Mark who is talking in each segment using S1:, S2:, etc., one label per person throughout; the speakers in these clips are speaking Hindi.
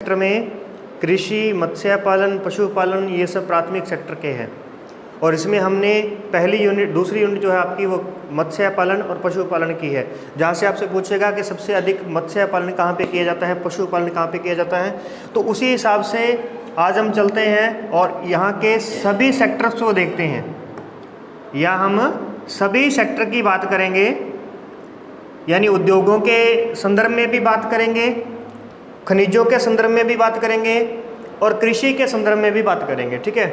S1: सेक्टर में कृषि, मत्स्य पालन, पशुपालन ये सब प्राथमिक सेक्टर के हैं। और इसमें हमने पहली यूनिट, दूसरी यूनिट जो है आपकी वो मत्स्य पालन और पशुपालन की है, जहाँ से आपसे पूछेगा कि सबसे अधिक मत्स्य पालन कहाँ पे किया जाता है, पशुपालन कहाँ पे किया जाता है। तो उसी हिसाब से आज हम चलते हैं और यहाँ के सभी सेक्टर्स को देखते हैं, या हम सभी सेक्टर की बात करेंगे, यानी उद्योगों के संदर्भ में भी बात करेंगे, खनिजों के संदर्भ में भी बात करेंगे और कृषि के संदर्भ में भी बात करेंगे। ठीक है,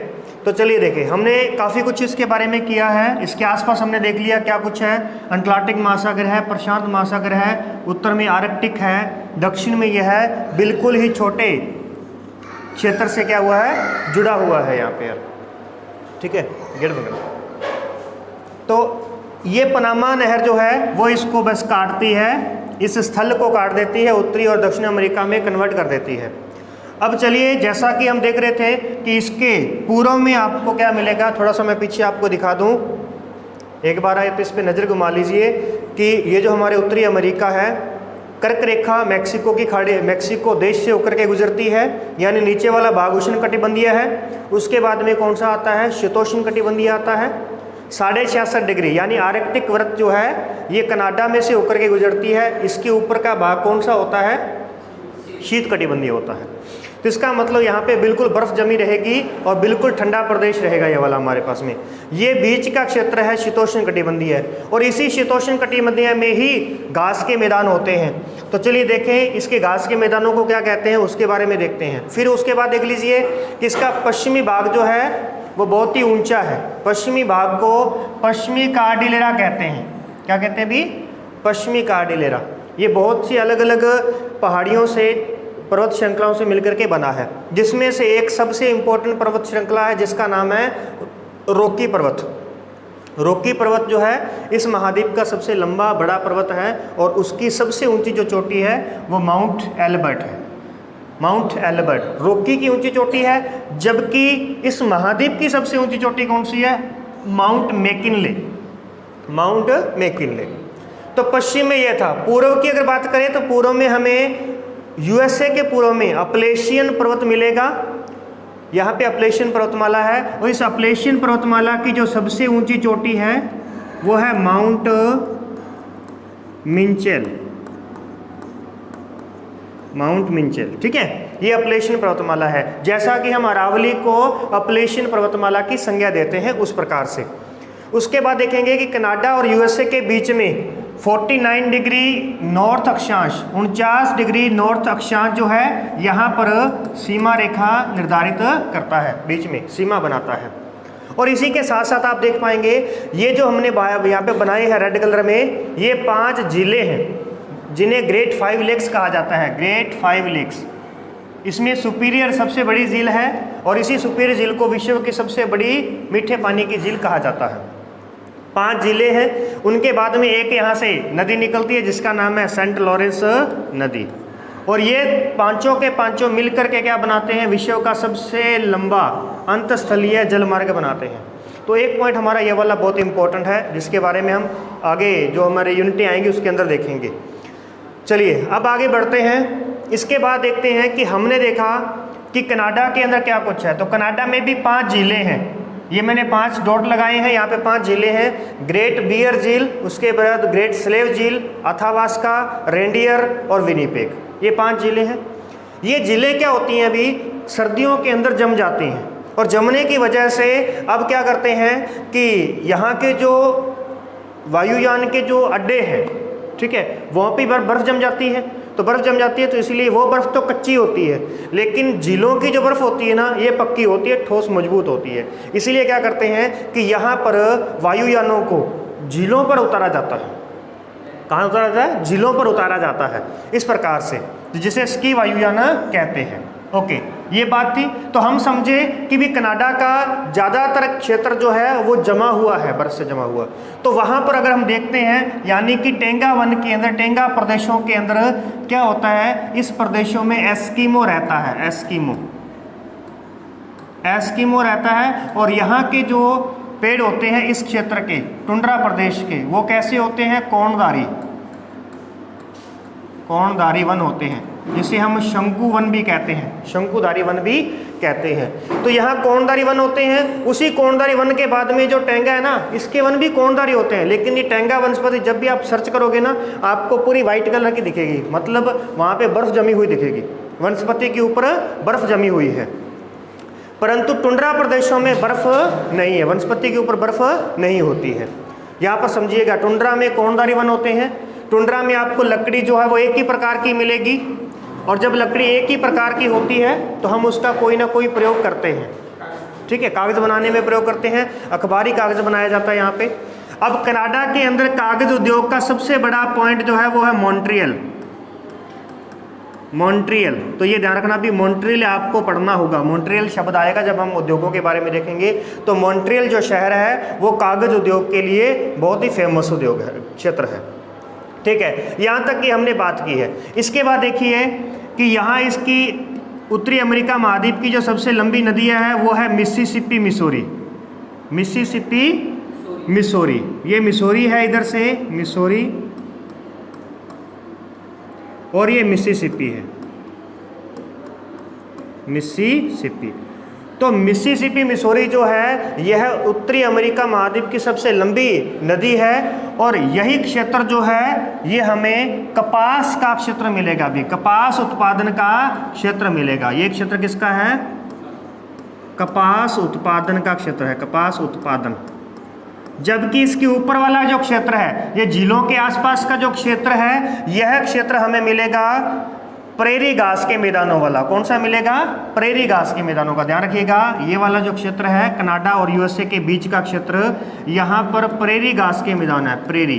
S1: तो चलिए देखें, हमने काफ़ी कुछ इसके बारे में किया है। इसके आसपास हमने देख लिया क्या कुछ है। अटलांटिक महासागर है, प्रशांत महासागर है, उत्तर में आर्कटिक है, दक्षिण में यह है, बिल्कुल ही छोटे क्षेत्र से क्या हुआ है, जुड़ा हुआ है यहाँ पे। ठीक है, गेट वगैरह। तो ये पनामा नहर जो है वो इसको बस काटती है, इस स्थल को काट देती है, उत्तरी और दक्षिण अमेरिका में कन्वर्ट कर देती है। अब चलिए, जैसा कि हम देख रहे थे कि इसके पूर्व में आपको क्या मिलेगा, थोड़ा सा मैं पीछे आपको दिखा दूं, एक बार आप इस पे नज़र घुमा लीजिए कि ये जो हमारे उत्तरी अमेरिका है, कर्क रेखा मैक्सिको की खाड़ी, मैक्सिको देश से होकर के गुजरती है, यानी नीचे वाला भाग उष्णकटिबंधीय है। उसके बाद में कौन सा आता है, शीतोष्णकटिबंधीय आता है। 66.5 डिग्री यानी आर्कटिक वृत्त जो है ये कनाडा में से होकर के गुजरती है। इसके ऊपर का भाग कौन सा होता है, शीत कटिबंधीय होता है। तो इसका मतलब यहाँ पे बिल्कुल बर्फ जमी रहेगी और बिल्कुल ठंडा प्रदेश रहेगा ये वाला हमारे पास में। ये बीच का क्षेत्र है शीतोष्ण कटिबंधीय है, और इसी शीतोष्ण कटिबंधीय में ही घास के मैदान होते हैं। तो चलिए देखें इसके घास के मैदानों को क्या कहते हैं, उसके बारे में देखते हैं। फिर उसके बाद देख लीजिए कि इसका पश्चिमी भाग जो है वो बहुत ही ऊंचा है। पश्चिमी भाग को पश्चिमी कार्डिलेरा कहते हैं। क्या कहते हैं भी, पश्चिमी कार्डिलेरा। ये बहुत सी अलग अलग पहाड़ियों से, पर्वत श्रृंखलाओं से मिलकर के बना है, जिसमें से एक सबसे इम्पोर्टेंट पर्वत श्रृंखला है जिसका नाम है रॉकी पर्वत। रॉकी पर्वत जो है इस महाद्वीप का सबसे लंबा बड़ा पर्वत है, और उसकी सबसे ऊंची जो चोटी है वो माउंट एल्बर्ट है। माउंट एल्बर्ट रॉकी की ऊंची चोटी है, जबकि इस महाद्वीप की सबसे ऊंची चोटी कौन सी है, माउंट मैकिनले। Mount McKinley. तो पश्चिम में यह था। पूर्व की अगर बात करें तो पूर्व में हमें यूएसए के पूर्व में अपलेशियन पर्वत मिलेगा। यहाँ पे अपलेशियन पर्वतमाला है, और इस अपलेशियन पर्वतमाला की जो सबसे ऊंची चोटी है वो है माउंट मिंचेल। माउंट मिंचेल, ठीक है, ये अपलेशियन पर्वतमाला है। जैसा कि हम अरावली को अपलेशियन पर्वतमाला की संज्ञा देते हैं उस प्रकार से। उसके बाद देखेंगे कि कनाडा और यूएसए के बीच में 49 डिग्री नॉर्थ अक्षांश, 49 डिग्री नॉर्थ अक्षांश जो है यहाँ पर सीमा रेखा निर्धारित करता है, बीच में सीमा बनाता है। और इसी के साथ साथ आप देख पाएंगे ये जो हमने यहाँ पे बनाए हैं रेड कलर में, ये 5 जिले हैं जिन्हें ग्रेट 5 लेक्स कहा जाता है। ग्रेट 5 लेक्स, इसमें सुपीरियर सबसे बड़ी झील है, और इसी सुपीरियर झील को विश्व की सबसे बड़ी मीठे पानी की झील कहा जाता है। 5 जिले हैं। उनके बाद में एक यहाँ से नदी निकलती है जिसका नाम है सेंट लॉरेंस नदी, और ये पांचों के पांचों मिलकर के क्या बनाते हैं, विश्व का सबसे लंबा अंतस्थलीय जलमार्ग बनाते हैं। तो एक पॉइंट हमारा ये वाला बहुत इंपॉर्टेंट है, जिसके बारे में हम आगे जो हमारे यूनिटें आएंगी उसके अंदर देखेंगे। चलिए अब आगे बढ़ते हैं। इसके बाद देखते हैं कि हमने देखा कि कनाडा के अंदर क्या कुछ है। तो कनाडा में भी 5 जिले हैं, ये मैंने 5 डॉट लगाए हैं, यहाँ पे 5 जिले हैं। ग्रेट बियर झील, उसके बाद ग्रेट स्लेव झील, अथावास्का, रेंडियर और विनीपेग, ये 5 जिले हैं। ये जिले क्या होती हैं, अभी सर्दियों के अंदर जम जाती हैं, और जमने की वजह से अब क्या करते हैं कि यहाँ के जो वायुयान के जो अड्डे हैं, ठीक है, वहाँ पे बर्फ़ जम जाती है। तो बर्फ़ जम जाती है तो इसलिए वो बर्फ़ तो कच्ची होती है, लेकिन झीलों की जो बर्फ़ होती है ना, ये पक्की होती है, ठोस मजबूत होती है। इसलिए क्या करते हैं कि यहाँ पर वायुयानों को झीलों पर उतारा जाता है। कहाँ उतारा जाता है, झीलों पर उतारा जाता है, इस प्रकार से, जिसे स्की वायुयान कहते हैं। ओके, ये बात थी। तो हम समझे कि भी कनाडा का ज़्यादातर क्षेत्र जो है वो जमा हुआ है, बर्फ से जमा हुआ। तो वहाँ पर अगर हम देखते हैं, यानी कि टेंगा वन के अंदर, टेंगा प्रदेशों के अंदर क्या होता है, इस प्रदेशों में एस्किमो रहता है। एस्किमो रहता है, और यहाँ के जो पेड़ होते हैं इस क्षेत्र के, टुंड्रा प्रदेश के, वो कैसे होते हैं, कोणधारी वन होते हैं। जिसे हम शंकु वन भी कहते हैं, शंकुधारी वन भी कहते हैं। तो यहाँ कोणधारी वन होते हैं। उसी कोणधारी वन के बाद में जो टेंगा है ना, इसके वन भी कोणधारी होते हैं, लेकिन ये टेंगा वनस्पति जब भी आप सर्च करोगे ना, आपको पूरी व्हाइट कलर की दिखेगी, मतलब वहाँ पे बर्फ जमी हुई दिखेगी, वनस्पति के ऊपर बर्फ जमी हुई है। परंतु टुंड्रा प्रदेशों में बर्फ नहीं है, वनस्पति के ऊपर बर्फ नहीं होती है। यहाँ पर समझिएगा, टुंड्रा में कोणधारी वन होते हैं। टुंड्रा में आपको लकड़ी जो है वो एक ही प्रकार की मिलेगी, और जब लकड़ी एक ही प्रकार की होती है तो हम उसका कोई ना कोई प्रयोग करते हैं, ठीक है, कागज़ बनाने में प्रयोग करते हैं, अखबारी कागज़ बनाया जाता है यहाँ पे। अब कनाडा के अंदर कागज़ उद्योग का सबसे बड़ा पॉइंट जो है वो है मॉन्ट्रियल। मॉन्ट्रियल, तो ये ध्यान रखना भी, मॉन्ट्रियल आपको पढ़ना होगा। मॉन्ट्रियल शब्द आएगा जब हम उद्योगों के बारे में देखेंगे। तो मॉन्ट्रियल जो शहर है वो कागज़ उद्योग के लिए बहुत ही फेमस उद्योग है, क्षेत्र है, ठीक है। यहाँ तक की हमने बात की है। इसके बाद देखिए कि यहाँ इसकी उत्तरी अमेरिका महाद्वीप की जो सबसे लंबी नदी है वो है मिसिसिपी मिसौरी। मिसिसिपी मिसौरी, ये मिसौरी है इधर से, मिसौरी, और ये मिसिसिपी है, मिसिसिपी। तो मिसिसिपी मिसौरी जो है यह उत्तरी अमेरिका महाद्वीप की सबसे लंबी नदी है, और यही क्षेत्र जो है ये हमें कपास का क्षेत्र मिलेगा भी, कपास उत्पादन का क्षेत्र मिलेगा। ये क्षेत्र किसका है? कपास उत्पादन का क्षेत्र है, कपास उत्पादन। जबकि इसके ऊपर वाला जो क्षेत्र है, ये झीलों के आसपास का जो क्षेत्र है, यह क्षेत्र हमें मिलेगा प्रेरी घास के मैदानों वाला। कौन सा मिलेगा? प्रेरी घास के मैदानों का। ध्यान रखिएगा, ये वाला जो क्षेत्र है कनाडा और यूएसए के बीच का क्षेत्र, यहाँ पर प्रेरी घास के मैदान है, प्रेरी,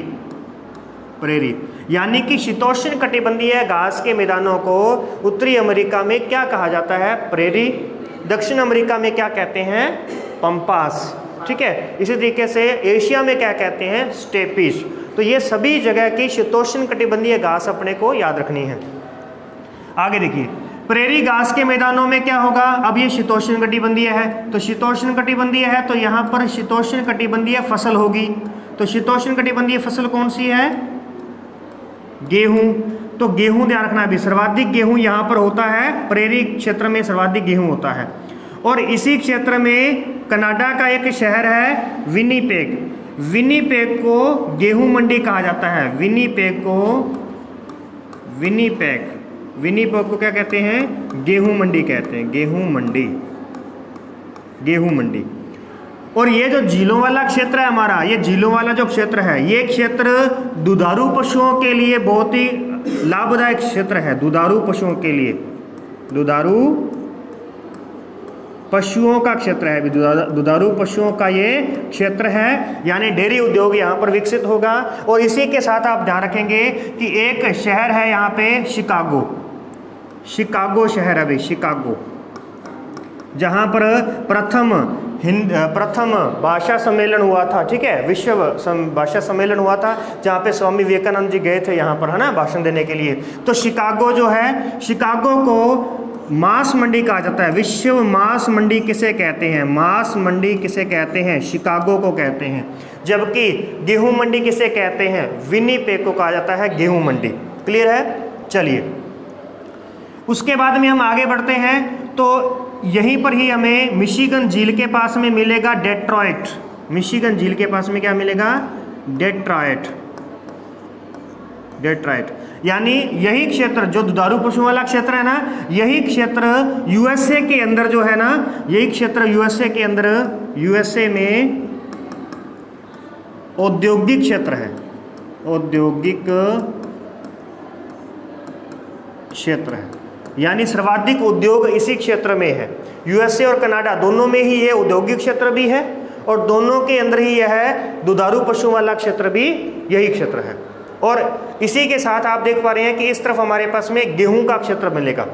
S1: प्रेरी यानी कि शीतोष्ण कटिबंधीय घास के मैदानों को उत्तरी अमेरिका में क्या कहा जाता है? प्रेरी। दक्षिण अमेरिका में क्या कहते हैं? पंपास, ठीक है। इसी तरीके से एशिया में क्या कहते हैं? स्टेपीज। तो ये सभी जगह की शीतोष्ण कटिबंधीय घास अपने को याद रखनी है। आगे देखिए, प्रेरी घास के मैदानों में क्या होगा? अब ये शीतोष्ण कटिबंधीय है, तो शीतोष्ण कटिबंधीय है तो यहाँ पर शीतोष्ण कटिबंधीय फसल होगी। तो शीतोष्ण कटिबंधीय फसल कौन सी है? गेहूं। तो गेहूं ध्यान रखना भी, सर्वाधिक गेहूं यहाँ पर होता है, प्रेरी क्षेत्र में सर्वाधिक गेहूं होता है। और इसी क्षेत्र में कनाडा का एक शहर है विनीपेग। विनीपेग को गेहूं मंडी कहा जाता है। विनीपेग को, विनीपेग, विनीपेग को क्या कहते हैं? गेहूं मंडी कहते हैं, गेहूं मंडी, गेहूं मंडी। और ये जो झीलों वाला क्षेत्र है हमारा, ये झीलों वाला जो क्षेत्र है, ये क्षेत्र दुधारू पशुओं के लिए बहुत ही लाभदायक क्षेत्र है। दुधारू पशुओं के लिए, दुधारू पशुओं का क्षेत्र है, दुधारू पशुओं का ये क्षेत्र है, यानी डेयरी उद्योग यहाँ पर विकसित होगा। और इसी के साथ आप ध्यान रखेंगे कि एक शहर है यहाँ पे शिकागो, शिकागो शहर है भाई, शिकागो, जहाँ पर प्रथम भाषा सम्मेलन हुआ था, ठीक है, विश्व भाषा सम्मेलन हुआ था, जहाँ पे स्वामी विवेकानंद जी गए थे यहाँ पर, है ना, भाषण देने के लिए। तो शिकागो जो है, शिकागो को मांस मंडी कहा जाता है। विश्व मांस मंडी किसे कहते हैं? मांस मंडी किसे कहते हैं? शिकागो को कहते हैं। जबकि गेहूं मंडी किसे कहते हैं? विनीपेग को कहा जाता है गेहूं मंडी। क्लियर है? चलिए, उसके बाद में हम आगे बढ़ते हैं। तो यहीं पर ही हमें मिशिगन झील के पास में मिलेगा डेट्रॉइट। मिशिगन झील के पास में क्या मिलेगा? डेट्रॉइट, डेट्रॉइट, यानी यही क्षेत्र जो दुधारू पशुओं वाला क्षेत्र है ना, यही क्षेत्र यूएसए के अंदर जो है ना, यही क्षेत्र यूएसए के अंदर, यूएसए में औद्योगिक क्षेत्र है, औद्योगिक क्षेत्र है, यानी सर्वाधिक उद्योग इसी क्षेत्र में है। यूएसए और कनाडा दोनों में ही ये औद्योगिक क्षेत्र भी है, और दोनों के अंदर ही यह है दुधारू पशुओं वाला क्षेत्र भी यही क्षेत्र है। और इसी के साथ आप देख पा रहे हैं कि इस तरफ हमारे पास में गेहूं का क्षेत्र मिलेगा।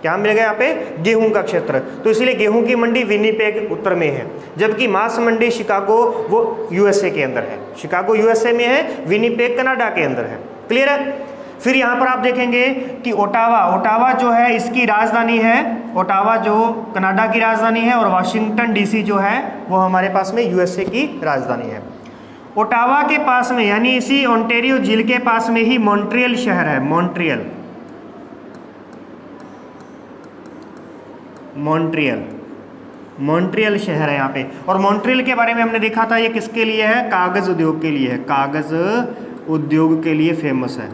S1: क्या मिलेगा यहाँ पे? गेहूं का क्षेत्र। तो इसलिए गेहूं की मंडी विनीपेग उत्तर में है, जबकि मांस मंडी शिकागो वो यूएसए के अंदर है। शिकागो यूएसए में है, विनीपेग कनाडा के अंदर है। क्लियर है? फिर यहाँ पर आप देखेंगे कि ओटावा, ओटावा जो है इसकी राजधानी है, ओटावा जो कनाडा की राजधानी है, और वाशिंगटन डीसी जो है वो हमारे पास में यूएसए की राजधानी है। ओटावा के पास में, यानी इसी ओंटारियो झील के पास में ही मॉन्ट्रियल शहर है, मॉन्ट्रियल, मॉन्ट्रियल, मॉन्ट्रियल शहर है यहाँ पे। और मॉन्ट्रियल के बारे में हमने देखा था, ये किसके लिए है? कागज़ उद्योग के लिए है, कागज़ उद्योग के लिए फेमस है।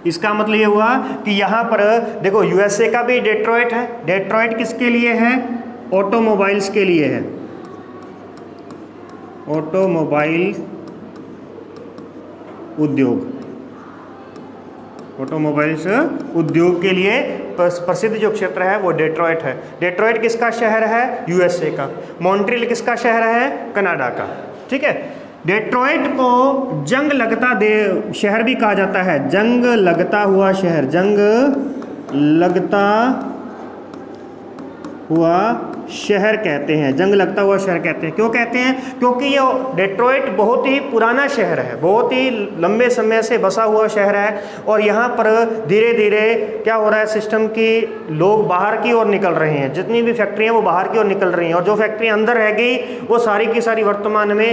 S1: इसका मतलब ये हुआ कि यहाँ पर देखो यूएसए का भी डेट्रॉइट है। डेट्रॉइट किसके लिए है? ऑटोमोबाइल्स के लिए है, ऑटोमोबाइल उद्योग, ऑटोमोबाइल्स उद्योग के लिए प्रसिद्ध जो क्षेत्र है वो डेट्रॉइट है। डेट्रॉइट किसका शहर है? यूएसए का। मॉन्ट्रियल किसका शहर है? कनाडा का। ठीक है। डेट्रॉइट को जंग लगता शहर भी कहा जाता है, जंग लगता हुआ शहर, जंग लगता हुआ शहर कहते हैं, जंग लगता हुआ शहर कहते हैं। क्यों कहते हैं? क्योंकि ये डेट्रॉइट बहुत ही पुराना शहर है, बहुत ही लंबे समय से बसा हुआ शहर है। और यहाँ पर धीरे धीरे क्या हो रहा है सिस्टम की, लोग बाहर की ओर निकल रहे हैं, जितनी भी फैक्ट्रियाँ वो बाहर की ओर निकल रही हैं। और जो फैक्ट्रियाँ अंदर रह गई वो सारी की सारी वर्तमान में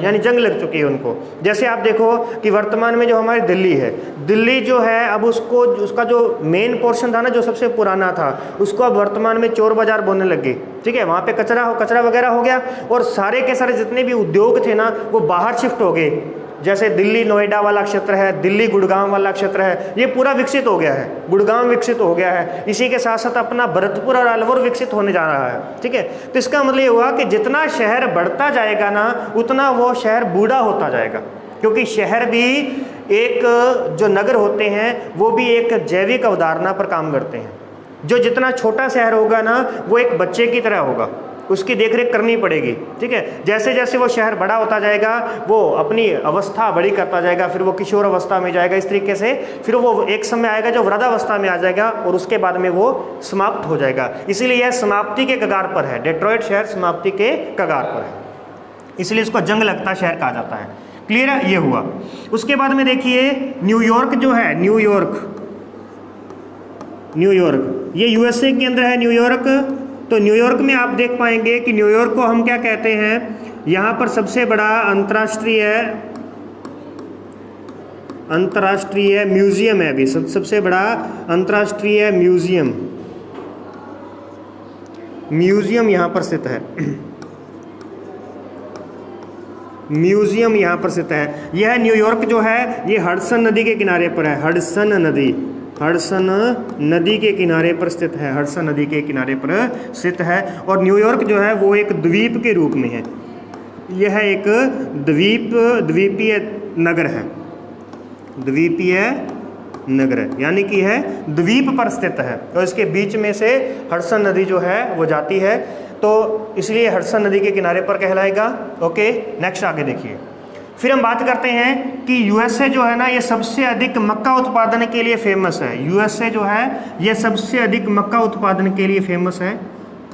S1: यानी जंग लग चुकी है उनको। जैसे आप देखो कि वर्तमान में जो हमारी दिल्ली है, दिल्ली जो है अब उसका जो मेन पोर्शन था ना, जो सबसे पुराना था, उसको अब वर्तमान में चोर बाजार बोलने लग गई। ठीक है। वहाँ पे कचरा वगैरह हो गया और सारे के सारे जितने भी उद्योग थे ना वो बाहर शिफ्ट हो गए। जैसे दिल्ली नोएडा वाला क्षेत्र है, दिल्ली गुड़गांव वाला क्षेत्र है, ये पूरा विकसित हो गया है, गुड़गांव विकसित हो गया है। इसी के साथ साथ अपना भरतपुर और अलवर विकसित होने जा रहा है। ठीक है। तो इसका मतलब ये हुआ कि जितना शहर बढ़ता जाएगा ना उतना वो शहर बूढ़ा होता जाएगा, क्योंकि शहर भी एक जो नगर होते हैं वो भी एक जैविक अवधारणा पर काम करते हैं। जो जितना छोटा शहर होगा ना वो एक बच्चे की तरह होगा, उसकी देखरेख करनी पड़ेगी। ठीक है। जैसे जैसे वो शहर बड़ा होता जाएगा वो अपनी अवस्था बड़ी करता जाएगा, फिर वो किशोर अवस्था में जाएगा, इस तरीके से फिर वो एक समय आएगा जो वृद्धावस्था में आ जाएगा और उसके बाद में वो समाप्त हो जाएगा। इसीलिए यह समाप्ति के कगार पर है, डेट्रॉइट शहर समाप्ति के कगार पर है, इसलिए इसको जंग लगता शहर कहा जाता है। क्लियर है? ये हुआ। उसके बाद में देखिए न्यूयॉर्क जो है, न्यूयॉर्क ये यूएसए के अंदर है न्यूयॉर्क। तो न्यूयॉर्क में आप देख पाएंगे कि न्यूयॉर्क को हम क्या कहते हैं, यहाँ पर सबसे बड़ा अंतर्राष्ट्रीय म्यूजियम है। अभी सबसे बड़ा अंतर्राष्ट्रीय म्यूजियम यहाँ पर स्थित है, म्यूजियम यहाँ पर स्थित है। यह न्यूयॉर्क जो है ये हडसन नदी के किनारे पर है, हडसन नदी के किनारे पर स्थित है, हडसन नदी के किनारे पर स्थित है। और न्यूयॉर्क जो है वो एक द्वीप के रूप में है, यह एक द्वीपीय नगर है, द्वीपीय नगर है, यानी कि है द्वीप पर स्थित है। और इसके बीच में से हडसन नदी जो है वो जाती है, तो इसलिए हडसन नदी के किनारे पर कहलाएगा। ओके, नेक्स्ट आगे देखिए। फिर हम बात करते हैं कि यूएसए जो है ना ये सबसे अधिक मक्का उत्पादन के लिए फेमस है। यूएसए जो है ये सबसे अधिक मक्का उत्पादन के लिए फेमस है।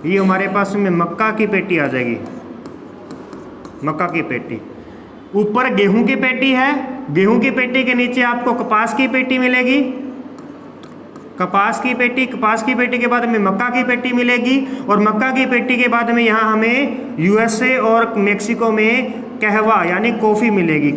S1: ये हमारे पास में मक्का की पेटी आ जाएगी, मक्का की पेटी। ऊपर गेहूं की पेटी है, गेहूं की पेटी के नीचे आपको कपास की पेटी मिलेगी, कपास की पेटी के बाद में मक्का की पेटी मिलेगी। और मक्का की पेटी के बाद में यहाँ हमें यूएसए और मेक्सिको में कहवा यानी कॉफ़ी मिलेगी,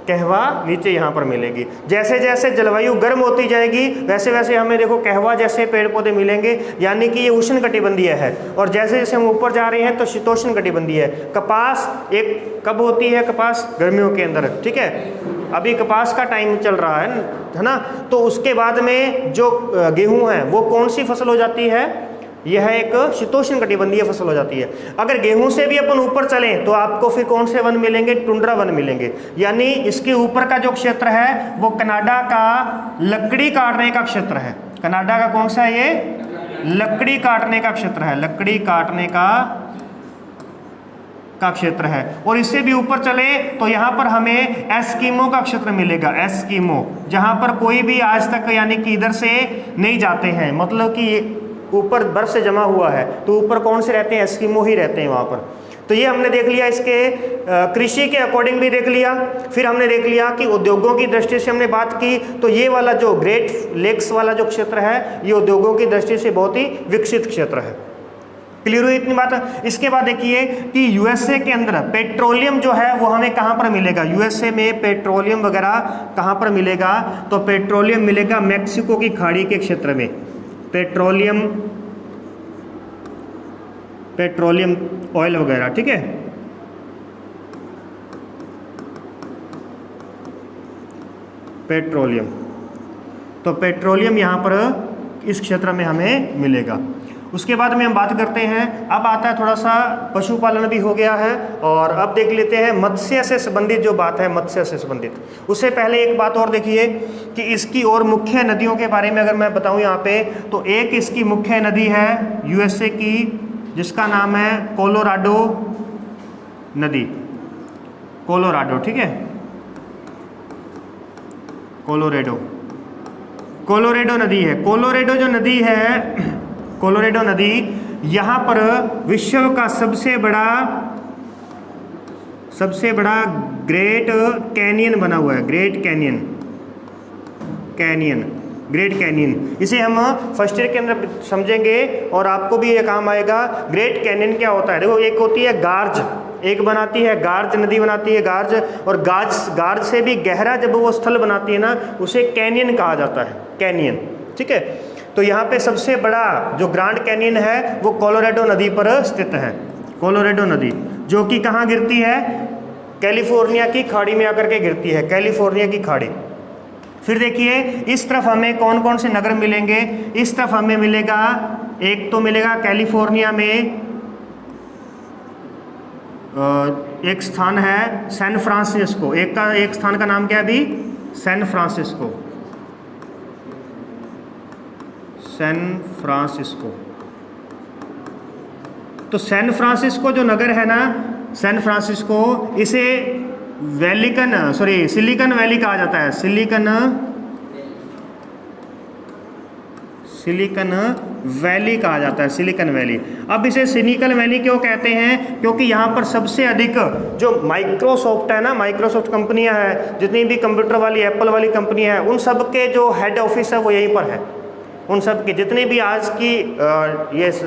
S1: कहवा नीचे यहाँ पर मिलेगी। जैसे जैसे जलवायु गर्म होती जाएगी वैसे वैसे हमें देखो कहवा जैसे पेड़ पौधे मिलेंगे, यानी कि ये उष्णकटिबंधीय है। और जैसे जैसे हम ऊपर जा रहे हैं तो शीतोष्ण कटिबंधीय है। कपास एक कब होती है? कपास गर्मियों के अंदर। ठीक है, अभी कपास का टाइम चल रहा है ना। तो उसके बाद में जो गेहूँ है वो कौन सी फसल हो जाती है? यह एक शीतोष्ण कटिबंधीय फसल हो जाती है। अगर गेहूं से भी अपन ऊपर चलें तो आपको फिर कौन से वन मिलेंगे? टुंड्रा वन मिलेंगे। यानी इसके ऊपर का जो क्षेत्र है वो कनाडा का लकड़ी काटने का क्षेत्र है। कनाडा का कौन सा है ये? लकड़ी काटने का क्षेत्र है, लकड़ी काटने का क्षेत्र है। और इससे भी ऊपर चले तो यहाँ पर हमें एस्किमो का क्षेत्र मिलेगा, एस्किमो, जहाँ पर कोई भी आज तक यानी कि इधर से नहीं जाते हैं, मतलब कि ऊपर बर्फ से जमा हुआ है तो ऊपर कौन से रहते हैं? एस्किमो ही रहते हैं वहाँ पर। तो ये हमने देख लिया, इसके कृषि के अकॉर्डिंग भी देख लिया। फिर हमने देख लिया कि उद्योगों की दृष्टि से हमने बात की, तो ये वाला जो ग्रेट लेक्स वाला जो क्षेत्र है ये उद्योगों की दृष्टि से बहुत ही विकसित क्षेत्र है। क्लियर हुई इतनी बात। इसके बाद देखिए कि यूएसए के अंदर पेट्रोलियम जो है वो हमें कहाँ पर मिलेगा, यूएसए में पेट्रोलियम वगैरह कहाँ पर मिलेगा, तो पेट्रोलियम मिलेगा मैक्सिको की खाड़ी के क्षेत्र में। पेट्रोलियम ऑयल वगैरह, ठीक है। पेट्रोलियम, तो पेट्रोलियम यहाँ पर इस क्षेत्र में हमें मिलेगा। उसके बाद में हम बात करते हैं, अब आता है थोड़ा सा पशुपालन भी हो गया है, और अब देख लेते हैं मत्स्य से संबंधित जो बात है, मत्स्य से संबंधित। उससे पहले एक बात और देखिए कि इसकी और मुख्य नदियों के बारे में अगर मैं बताऊं यहाँ पे, तो एक इसकी मुख्य नदी है यूएसए की, जिसका नाम है कोलोराडो नदी। कोलोराडो, ठीक है, कोलोरेडो नदी है। कोलोरेडो जो नदी है, कोलोरेडो नदी यहाँ पर विश्व का सबसे बड़ा ग्रेट कैनियन बना हुआ है। ग्रेट कैनियन इसे हम फर्स्ट ईयर के अंदर समझेंगे और आपको भी ये काम आएगा। ग्रेट कैनियन क्या होता है, देखो एक होती है गार्ज, एक बनाती है गार्ज, नदी बनाती है गार्ज, और गार्ज से भी गहरा जब वो स्थल बनाती है ना, उसे कैनियन कहा जाता है, कैनियन, ठीक है। तो यहाँ पे सबसे बड़ा जो ग्रैंड कैनियन है वो कोलोराडो नदी पर स्थित है। कोलोराडो नदी जो कि कहाँ गिरती है, कैलिफोर्निया की खाड़ी में आकर के गिरती है, कैलिफोर्निया की खाड़ी। फिर देखिए इस तरफ हमें कौन कौन से नगर मिलेंगे, इस तरफ हमें मिलेगा, एक तो मिलेगा कैलिफोर्निया में एक स्थान है सैन फ्रांसिस्को, एक स्थान का नाम क्या है अभी, सैन फ्रांसिस्को। तो सैन फ्रांसिस्को जो नगर है ना, सैन फ्रांसिस्को, इसे सिलिकन वैली कहा जाता है। सिलिकन वैली कहा जाता है, सिलिकन वैली। अब इसे सिलिकन वैली क्यों कहते हैं, क्योंकि यहाँ पर सबसे अधिक जो माइक्रोसॉफ्ट है ना, माइक्रोसॉफ्ट कंपनियां हैं, जितनी भी कंप्यूटर वाली, एप्पल वाली कंपनियां हैं, उन सब के जो हेड ऑफिस है वो यहीं पर है। उन सब की जितनी भी आज की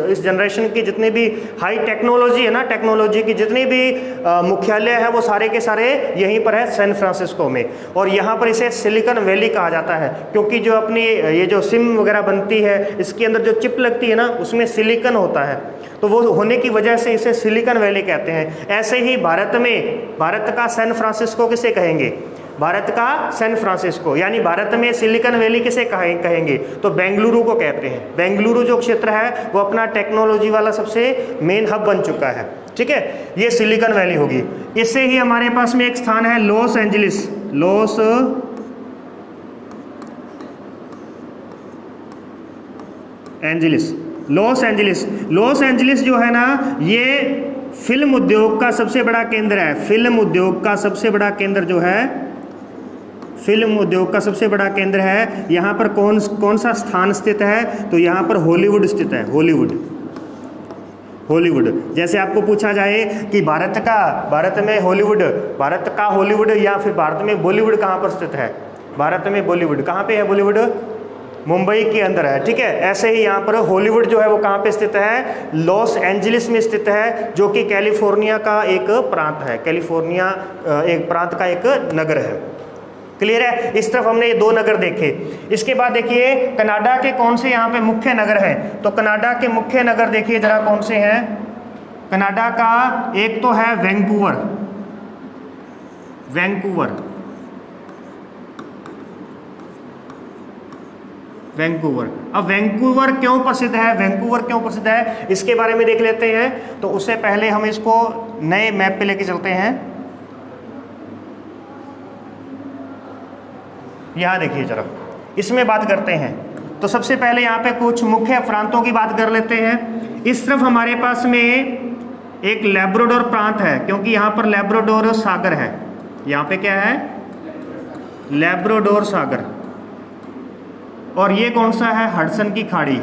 S1: इस जनरेशन की जितनी भी हाई टेक्नोलॉजी है ना, टेक्नोलॉजी की जितनी भी मुख्यालय है वो सारे के सारे यहीं पर है, सैन फ्रांसिस्को में। और यहाँ पर इसे सिलिकन वैली कहा जाता है, क्योंकि जो अपनी ये जो सिम वगैरह बनती है, इसके अंदर जो चिप लगती है ना, उसमें सिलिकन होता है, तो वो होने की वजह से इसे सिलिकन वैली कहते हैं। ऐसे ही भारत का सैन फ्रांसिस्को किसे कहेंगे, भारत का सैन फ्रांसिस्को, यानी भारत में सिलिकन वैली किसे कहेंगे, तो बेंगलुरु को कहते हैं। बेंगलुरु जो क्षेत्र है वो अपना टेक्नोलॉजी वाला सबसे मेन हब बन चुका है, ठीक है, ये सिलिकन वैली होगी। इससे ही हमारे पास में एक स्थान है लॉस एंजलिस। लॉस एंजलिस जो है ना, ये फिल्म उद्योग का सबसे बड़ा केंद्र है। फिल्म उद्योग का सबसे बड़ा केंद्र है। यहाँ पर कौन सा स्थान स्थित है, तो यहाँ पर हॉलीवुड स्थित है। हॉलीवुड जैसे आपको पूछा जाए कि भारत का हॉलीवुड या फिर भारत में बॉलीवुड कहाँ पर स्थित है, भारत में बॉलीवुड कहाँ पे है, बॉलीवुड मुंबई के अंदर है, ठीक है। ऐसे ही यहाँ पर हॉलीवुड जो है वो कहाँ पे स्थित है, लॉस एंजलिस में स्थित है, जो कि कैलिफोर्निया का एक प्रांत है, कैलिफोर्निया एक प्रांत का एक नगर है। क्लियर है, इस तरफ हमने ये दो नगर देखे। इसके बाद देखिए कनाडा के कौन से यहाँ पे मुख्य नगर हैं, तो कनाडा के मुख्य नगर देखिए जरा कौन से हैं। कनाडा का एक तो है वैंकूवर। अब वैंकूवर क्यों प्रसिद्ध है, इसके बारे में देख लेते हैं। तो उससे पहले हम इसको नए मैप पे लेके चलते हैं। यहाँ देखिए जरा, इसमें बात करते हैं। तो सबसे पहले यहाँ पे कुछ मुख्य प्रांतों की बात कर लेते हैं। इस तरफ हमारे पास में एक लैब्राडोर प्रांत है, क्योंकि यहाँ पर लैब्राडोर सागर है। यहाँ पे क्या है, लैब्राडोर सागर। और ये कौन सा है, हडसन की खाड़ी।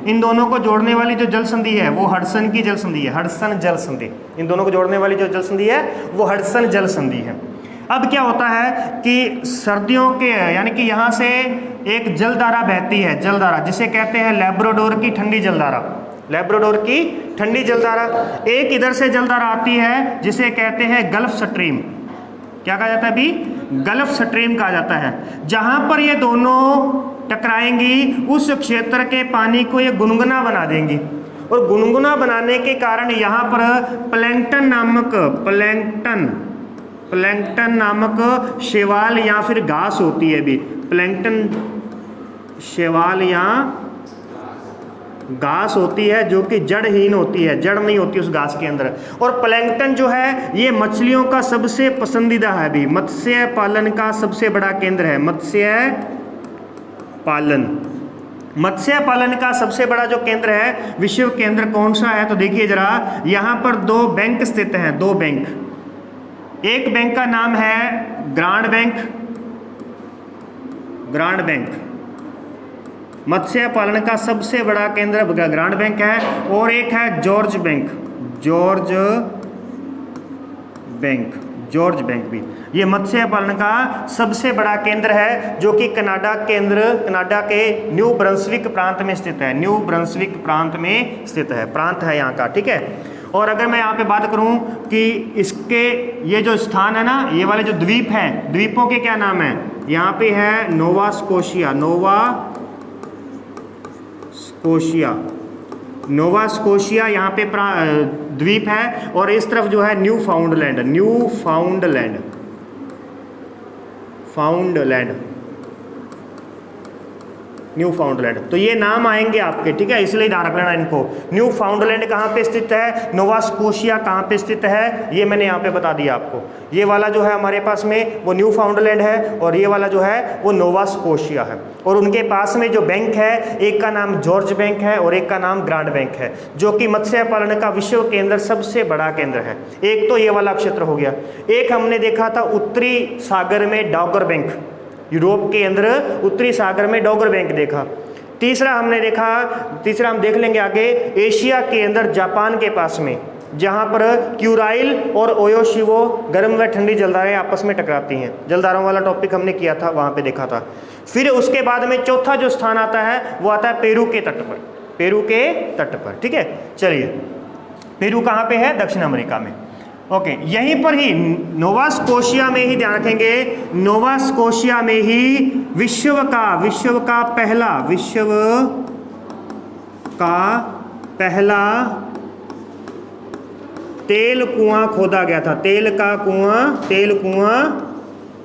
S1: इन दोनों को जोड़ने वाली जो जल संधि है वो हडसन की जल संधि है, हडसन जल संधि। इन दोनों को जोड़ने वाली जो जल संधि है वो हडसन जल संधि है। अब क्या होता है कि सर्दियों के यानी कि यहाँ से एक जलधारा बहती है, जलधारा जिसे कहते हैं लैब्राडोर की ठंडी जलधारा, लैब्राडोर की ठंडी जलधारा। एक इधर से जलधारा आती है जिसे कहते हैं गल्फ स्ट्रीम। क्या कहा जाता है अभी? गल्फ स्ट्रीम कहा जाता है। जहां पर ये दोनों टकराएंगी उस क्षेत्र के पानी को ये गुनगुना बना देंगी, और गुनगुना बनाने के कारण यहाँ पर प्लैंकटन नामक शैवाल या फिर घास होती है भी। प्लैंकटन शैवाल या घास होती है जो कि जड़हीन होती है, जड़ नहीं होती उस घास के अंदर। और प्लैंकटन जो है ये मछलियों का सबसे पसंदीदा है भी, मत्स्य पालन का सबसे बड़ा केंद्र है। मत्स्य पालन का सबसे बड़ा जो केंद्र है, विश्व केंद्र कौन सा है? तो देखिए जरा, यहाँ पर 2 बैंक स्थित हैं, 2 बैंक। एक बैंक का नाम है ग्रांड बैंक, मत्स्य पालन का सबसे बड़ा केंद्र ग्रांड बैंक है। और एक है जॉर्ज बैंक भी, ये मत्स्य पालन का सबसे बड़ा केंद्र है, जो कि कनाडा के न्यू ब्रंसविक प्रांत में स्थित है। न्यू ब्रंसविक प्रांत में स्थित है, प्रांत है यहाँ का, ठीक है। और अगर मैं यहाँ पे बात करूँ कि इसके ये जो स्थान है ना, ये वाले जो द्वीप हैं, द्वीपों के क्या नाम है? यहाँ पे है नोवा स्कोशिया यहाँ पे द्वीप है। और इस तरफ जो है न्यू फाउंडलैंड। तो ये नाम आएंगे आपके, ठीक है, इसलिए ध्यान रख लेना इनको। न्यू फाउंडलैंड कहाँ पे स्थित है, नोवा स्कोशिया कहाँ पे स्थित है, ये मैंने यहाँ पे बता दिया आपको। ये वाला जो है हमारे पास में वो न्यू फाउंडलैंड है, और ये वाला जो है वो नोवा स्कोशिया है। और उनके पास में जो बैंक है, एक का नाम जॉर्ज बैंक है और एक का नाम ग्रांड बैंक है, जो कि मत्स्य पालन का विश्व केंद्र सबसे बड़ा केंद्र है। एक तो ये वाला क्षेत्र हो गया। एक हमने देखा था उत्तरी सागर में डॉगर बैंक, यूरोप के अंदर उत्तरी सागर में डॉगर बैंक देखा। तीसरा हम देख लेंगे आगे, एशिया के अंदर जापान के पास में, जहां पर क्यूराइल और ओयोशिवो गर्म व ठंडी जलधाराएं आपस में टकराती हैं। जलधाराओं वाला टॉपिक हमने किया था, वहां पे देखा था। फिर उसके बाद में चौथा जो स्थान आता है वो आता है पेरू के तट पर, ठीक है। चलिए, पेरू कहाँ पे है? दक्षिण अमेरिका में। ओके, यहीं पर ही नोवा स्कोशिया में ही ध्यान रखेंगे, नोवा स्कोशिया में ही विश्व का पहला तेल कुआं खोदा गया था। तेल कुआं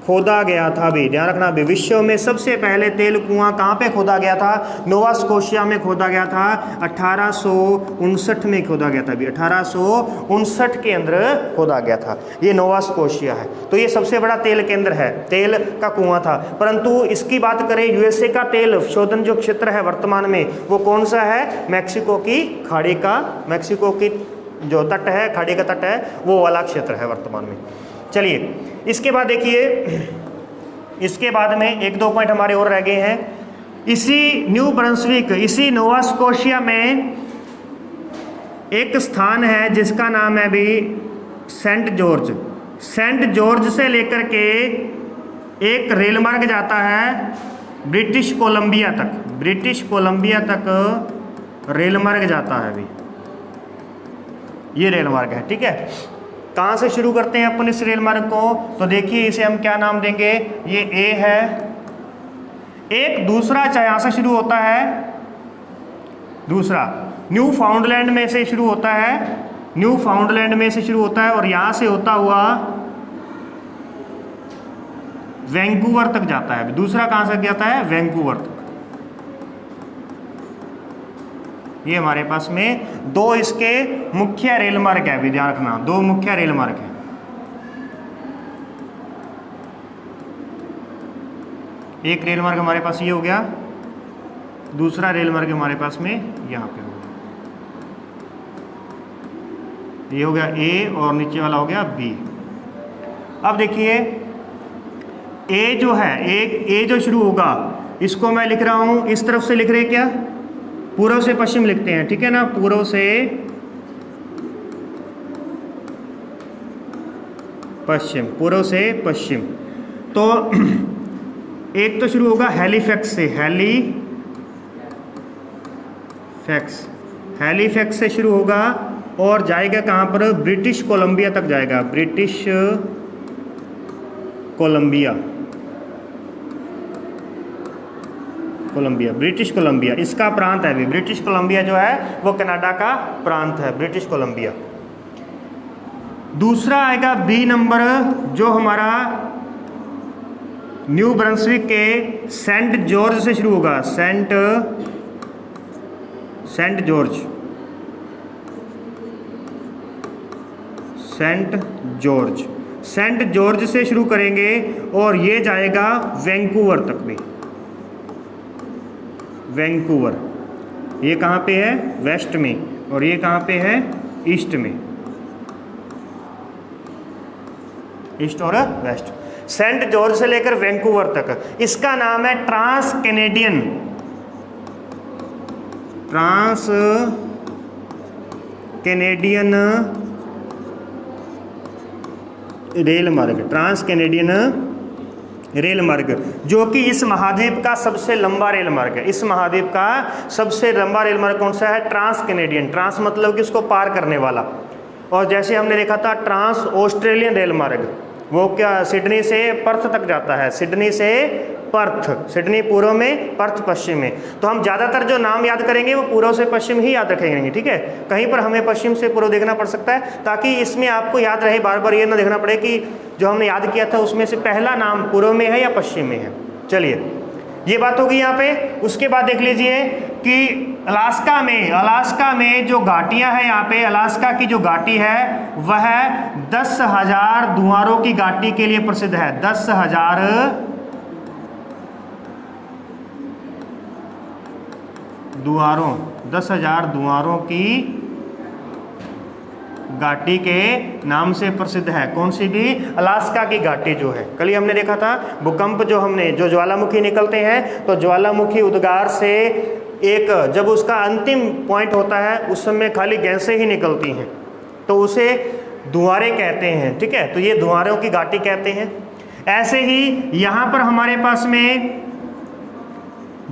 S1: खोदा गया था भी, ध्यान रखना भी। विश्व में सबसे पहले तेल कुआं कहाँ पे खोदा गया था? नोवा स्कोशिया में खोदा गया था। 1859 में खोदा गया था भी, 1859 के अंदर खोदा गया था। ये नोवा स्कोशिया है। तो ये सबसे बड़ा तेल केंद्र है, तेल का कुआं था। परंतु इसकी बात करें, यूएसए का तेल शोधन जो क्षेत्र है वर्तमान में, वो कौन सा है? मैक्सिको की जो तट है, खाड़ी का तट है, वो वाला क्षेत्र है वर्तमान में। चलिए, इसके बाद देखिए, इसके बाद में 1-2 पॉइंट हमारे और रह गए हैं। इसी न्यू ब्रंसविक, इसी नोवा स्कोशिया में एक स्थान है जिसका नाम है भी सेंट जॉर्ज से लेकर के एक रेल मार्ग जाता है ब्रिटिश कोलंबिया तक रेल मार्ग जाता है भी। ये रेल मार्ग है, ठीक है। कहाँ से शुरू करते हैं अपन इस रेल मार्ग को? तो देखिए, इसे हम क्या नाम देंगे? ये ए है। एक दूसरा यहाँ से शुरू होता है, दूसरा न्यू फाउंडलैंड में से शुरू होता है, और यहाँ से होता हुआ वैंकूवर तक जाता है। दूसरा कहाँ से जाता है? वैंकूवर तक। ये हमारे पास में 2 इसके मुख्य रेल मार्ग है, ध्यान रखना, 2 मुख्य रेल मार्ग है। एक रेल मार्ग हमारे पास ये हो गया, दूसरा रेल मार्ग हमारे पास में यहाँ पे हो गया। ये हो गया ए और नीचे वाला हो गया बी। अब देखिए, ए जो है, ए जो शुरू होगा, इसको मैं लिख रहा हूँ, इस तरफ से लिख रहे क्या? पूर्व से पश्चिम लिखते हैं, ठीक है ना, पूर्व से पश्चिम। तो एक तो शुरू होगा हैलीफैक्स से, हैलीफैक्स से शुरू होगा और जाएगा कहाँ पर, ब्रिटिश कोलंबिया तक जाएगा, ब्रिटिश कोलंबिया इसका प्रांत है भी। ब्रिटिश कोलंबिया जो है वो कनाडा का प्रांत है, ब्रिटिश कोलंबिया। दूसरा आएगा बी नंबर, जो हमारा न्यू ब्रंसविक के सेंट जॉर्ज से शुरू होगा, सेंट जॉर्ज से शुरू करेंगे और ये जाएगा वैंकूवर तक भी। वैंकूवर ये कहाँ पे है, वेस्ट में, और ये कहाँ पे है, ईस्ट में, ईस्ट और वेस्ट। सेंट जॉर्ज से लेकर वैंकूवर तक, इसका नाम है ट्रांस कैनेडियन रेल मार्ग, जो कि इस महाद्वीप का सबसे लंबा रेल मार्ग है। इस महाद्वीप का सबसे लंबा रेल मार्ग कौन सा है, ट्रांस कैनेडियन। ट्रांस मतलब कि उसको पार करने वाला। और जैसे हमने देखा था ट्रांस ऑस्ट्रेलियन रेल मार्ग, वो क्या सिडनी से पर्थ तक जाता है, सिडनी से पर्थ, सिडनी पूर्व में, पर्थ पश्चिम में। तो हम ज़्यादातर जो नाम याद करेंगे वो पूर्व से पश्चिम ही याद रखेंगे, ठीक है। कहीं पर हमें पश्चिम से पूर्व देखना पड़ सकता है, ताकि इसमें आपको याद रहे, बार बार ये ना देखना पड़े कि जो हमने याद किया था उसमें से पहला नाम पूर्व में है या पश्चिम में है। चलिए, ये बात होगी यहाँ पे। उसके बाद देख लीजिए कि अलास्का में जो घाटियाँ हैं, यहाँ पे अलास्का की जो घाटी है वह 10,000 धुआरों की घाटी के लिए प्रसिद्ध है। 10,000 धुआरों की घाटी के नाम से प्रसिद्ध है। कौन सी भी, अलास्का की घाटी जो है। कल ही हमने देखा था भूकंप, जो ज्वालामुखी निकलते हैं, तो ज्वालामुखी उद्गार से एक, जब उसका अंतिम पॉइंट होता है उस समय खाली गैसें ही निकलती हैं, तो उसे धुआरे कहते हैं, ठीक है। तो ये धुआरों की घाटी कहते हैं। ऐसे ही यहाँ पर हमारे पास में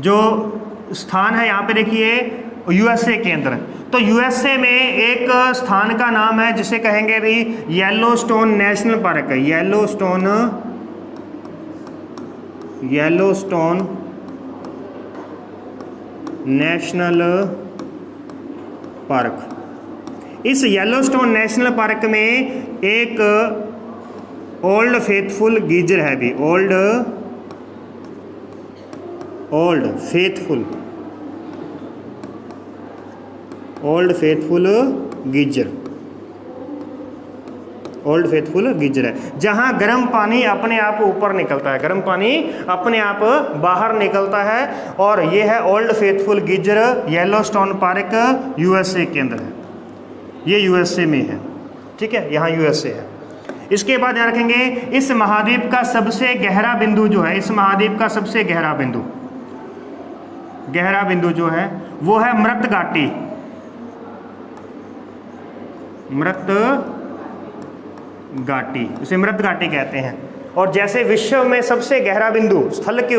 S1: जो स्थान है, यहाँ पे देखिए यूएसए के अंदर, तो यूएसए में एक स्थान का नाम है जिसे कहेंगे भी येलोस्टोन नेशनल पार्क है। Yellowstone national park. इस येलोस्टोन नेशनल पार्क में एक ओल्ड फेथफुल गीजर है भी, ओल्ड फेथफुल गीजर है, जहां गर्म पानी अपने आप ऊपर निकलता है, गर्म पानी अपने आप बाहर निकलता है। और ये है old faithful geyser, Yellowstone park USA के अंदर है। ये यूएसए में है, ठीक है, यहाँ यूएसए है। इसके बाद ध्यान रखेंगे, इस महाद्वीप का सबसे गहरा बिंदु जो है, इस महाद्वीप का सबसे गहरा बिंदु जो है वो है मृत घाटी, उसे मृत घाटी कहते हैं। और जैसे विश्व में सबसे गहरा बिंदु स्थल के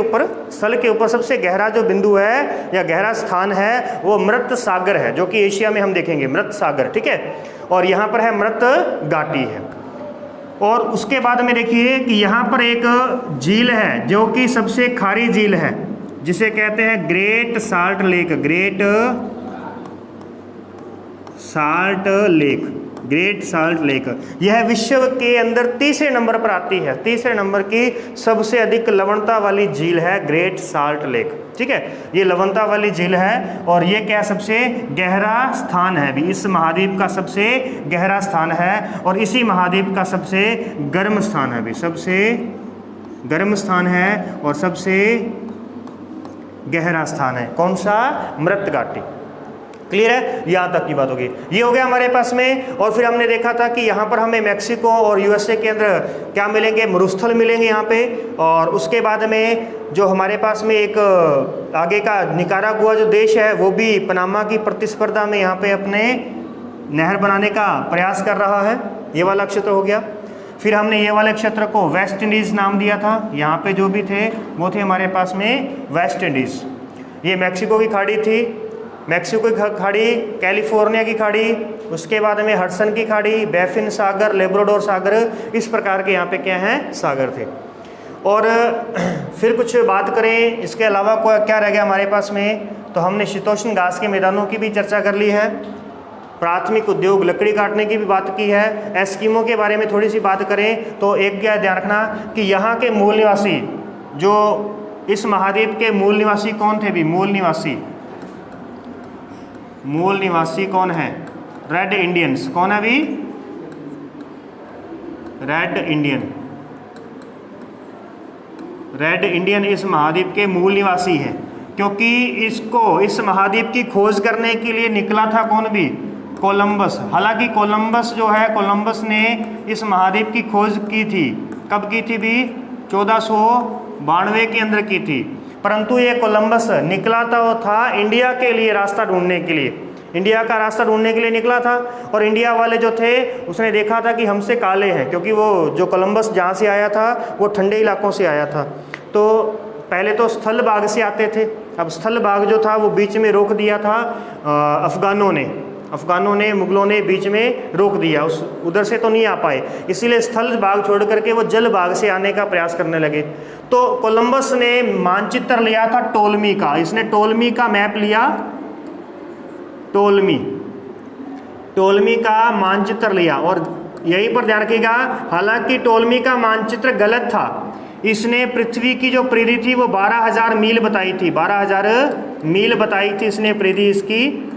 S1: ऊपर सबसे गहरा जो बिंदु है या गहरा स्थान है वो मृत सागर है, जो कि एशिया में हम देखेंगे, मृत सागर, ठीक है। और यहाँ पर है मृत घाटी है। और उसके बाद में देखिए कि यहाँ पर एक झील है जो कि सबसे खारी झील है, जिसे कहते हैं ग्रेट साल्ट लेक। यह विश्व के अंदर तीसरे नंबर पर आती है। तीसरे नंबर की सबसे अधिक लवणता वाली झील है ग्रेट साल्ट लेक, ठीक है। ये लवणता वाली झील है और ये क्या सबसे गहरा स्थान है भी, इस महाद्वीप का सबसे गहरा स्थान है। और इसी महाद्वीप का सबसे गर्म स्थान है भी, सबसे गर्म स्थान है और सबसे गहरा स्थान है। कौन सा, मृत घाटी। क्लियर है, यहाँ तक की बात होगी। ये हो गया हमारे पास में। और फिर हमने देखा था कि यहाँ पर हमें मैक्सिको और यूएसए के अंदर क्या मिलेंगे, मरुस्थल मिलेंगे यहाँ पे। और उसके बाद में जो हमारे पास में एक आगे का निकारागुआ जो देश है, वो भी पनामा की प्रतिस्पर्धा में यहाँ पे अपने नहर बनाने का प्रयास कर रहा है। ये वाला क्षेत्र हो गया। फिर हमने ये वाले क्षेत्र को वेस्ट इंडीज़ नाम दिया था। यहाँ पे जो भी थे वो थे हमारे पास में वेस्ट इंडीज़। ये मैक्सिको की खाड़ी थी, मैक्सिको की खाड़ी, कैलिफोर्निया की खाड़ी, उसके बाद में हडसन की खाड़ी, बैफिन सागर, लेब्राडोर सागर, इस प्रकार के यहाँ पे क्या हैं सागर थे। और फिर कुछ बात करें इसके अलावा क्या रह गया हमारे पास में, तो हमने शीतोष्ण घास के मैदानों की भी चर्चा कर ली है, प्राथमिक उद्योग लकड़ी काटने की भी बात की है। एस्किमो के बारे में थोड़ी सी बात करें तो एक क्या ध्यान रखना कि यहाँ के मूल निवासी, जो इस महाद्वीप के मूल निवासी कौन थे भी, मूल निवासी कौन है, रेड इंडियंस। कौन है भी, रेड इंडियन इस महाद्वीप के मूल निवासी हैं, क्योंकि इस महाद्वीप की खोज करने के लिए निकला था कौन भी, कोलंबस। हालांकि कोलंबस जो है, कोलंबस ने इस महाद्वीप की खोज की थी, कब की थी भी, 1492 के अंदर की थी। परंतु ये कोलंबस निकला था इंडिया के लिए रास्ता ढूंढने के लिए, इंडिया का रास्ता ढूंढने के लिए निकला था। और इंडिया वाले जो थे उसने देखा था कि हमसे काले हैं, क्योंकि वो जो कोलंबस जहाँ से आया था वो ठंडे इलाकों से आया था। तो पहले तो स्थल भाग से आते थे, अब स्थल भाग जो था वो बीच में रोक दिया था अफ़गानों ने, मुग़लों ने बीच में रोक दिया, उधर से तो नहीं आ पाए, इसीलिए स्थल भाग छोड़ करके वो जल भाग से आने का प्रयास करने लगे। तो कोलंबस ने मानचित्र लिया था टोलमी का, इसने टोलमी का मैप लिया, टोलमी का मानचित्र लिया। और यहीं पर ध्यान रखिएगा, हालांकि टोलमी का मानचित्र गलत था, इसने पृथ्वी की जो परिधि थी वो 12,000 मील बताई थी, 12,000 मील बताई थी इसने परिधि इसकी।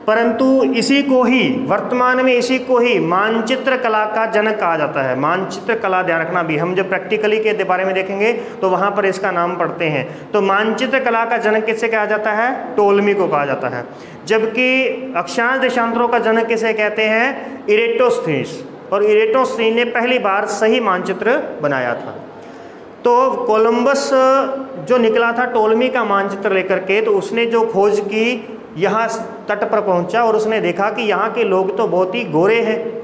S1: परंतु इसी को ही वर्तमान में इसी को ही मानचित्र कला का जनक कहा जाता है। मानचित्र कला, ध्यान रखना भी, हम जब प्रैक्टिकली के बारे में देखेंगे तो वहाँ पर इसका नाम पढ़ते हैं। तो मानचित्र कला का जनक किसे कहा जाता है, टोलमी को कहा जाता है। जबकि अक्षांश देशांतरों का जनक किसे कहते हैं, इरेटोस्थनीज। और इरेटोस्थनीज ने पहली बार सही मानचित्र बनाया था। तो कोलंबस जो निकला था टोलमी का मानचित्र लेकर के, तो उसने जो खोज की, यहाँ तट पर पहुँचा और उसने देखा कि यहाँ के लोग तो बहुत ही गोरे हैं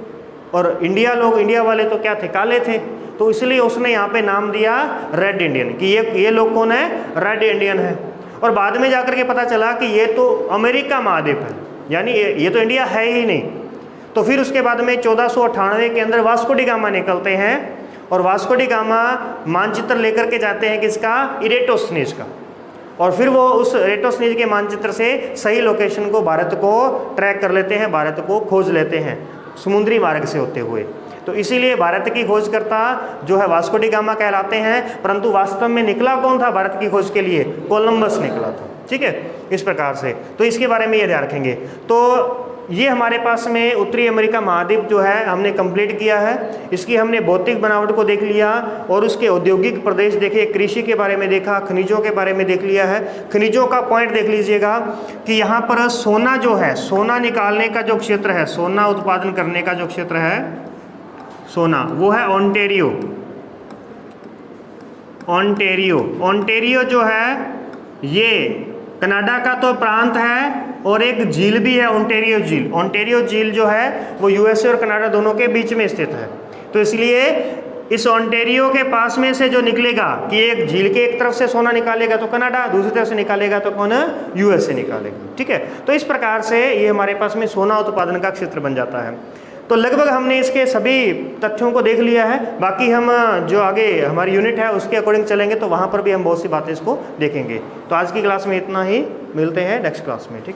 S1: और इंडिया वाले तो क्या थे, काले थे। तो इसलिए उसने यहाँ पे नाम दिया रेड इंडियन, कि ये लोग कौन है, रेड इंडियन है। और बाद में जाकर के पता चला कि ये तो अमेरिका महाद्वीप है, यानी ये तो इंडिया है ही नहीं। तो फिर उसके बाद में 1498 के अंदर वास्को डी गामा निकलते हैं और वास्को डी गामा मानचित्र लेकर के जाते हैं किसका, इरेटोस्थनीज का। और फिर वो उस इरेटोस्थनीज के मानचित्र से सही लोकेशन को, भारत को ट्रैक कर लेते हैं, भारत को खोज लेते हैं समुद्री मार्ग से होते हुए। तो इसीलिए भारत की खोजकर्ता जो है वास्को डी गामा कहलाते हैं। परंतु वास्तव में निकला कौन था भारत की खोज के लिए, कोलंबस निकला था। ठीक है, इस प्रकार से। तो इसके बारे में ये ध्यान रखेंगे। तो ये हमारे पास में उत्तरी अमेरिका महाद्वीप जो है हमने कंप्लीट किया है। इसकी हमने भौतिक बनावट को देख लिया और उसके औद्योगिक प्रदेश देखे, कृषि के बारे में देखा, खनिजों के बारे में देख लिया है। खनिजों का पॉइंट देख लीजिएगा कि यहाँ पर सोना जो है, सोना निकालने का जो क्षेत्र है, सोना उत्पादन करने का जो क्षेत्र है, सोना, वो है ओंटेरियो। ओंटेरियो जो है ये कनाडा का तो प्रांत है और एक झील भी है, ओंटेरियो झील। ओंटेरियो झील जो है वो यूएसए और कनाडा दोनों के बीच में स्थित है। तो इसलिए इस ओंटेरियो के पास में से जो निकलेगा कि एक झील के एक तरफ से सोना निकालेगा तो कनाडा, दूसरी तरफ से निकालेगा तो कौन, यूएसए निकालेगा। ठीक है, तो इस प्रकार से ये हमारे पास में सोना उत्पादन का क्षेत्र बन जाता है। तो लगभग हमने इसके सभी तथ्यों को देख लिया है। बाकी हम जो आगे हमारी यूनिट है उसके अकॉर्डिंग चलेंगे तो वहाँ पर भी हम बहुत सी बातें इसको देखेंगे। तो आज की क्लास में इतना ही, मिलते हैं नेक्स्ट क्लास में। ठीक।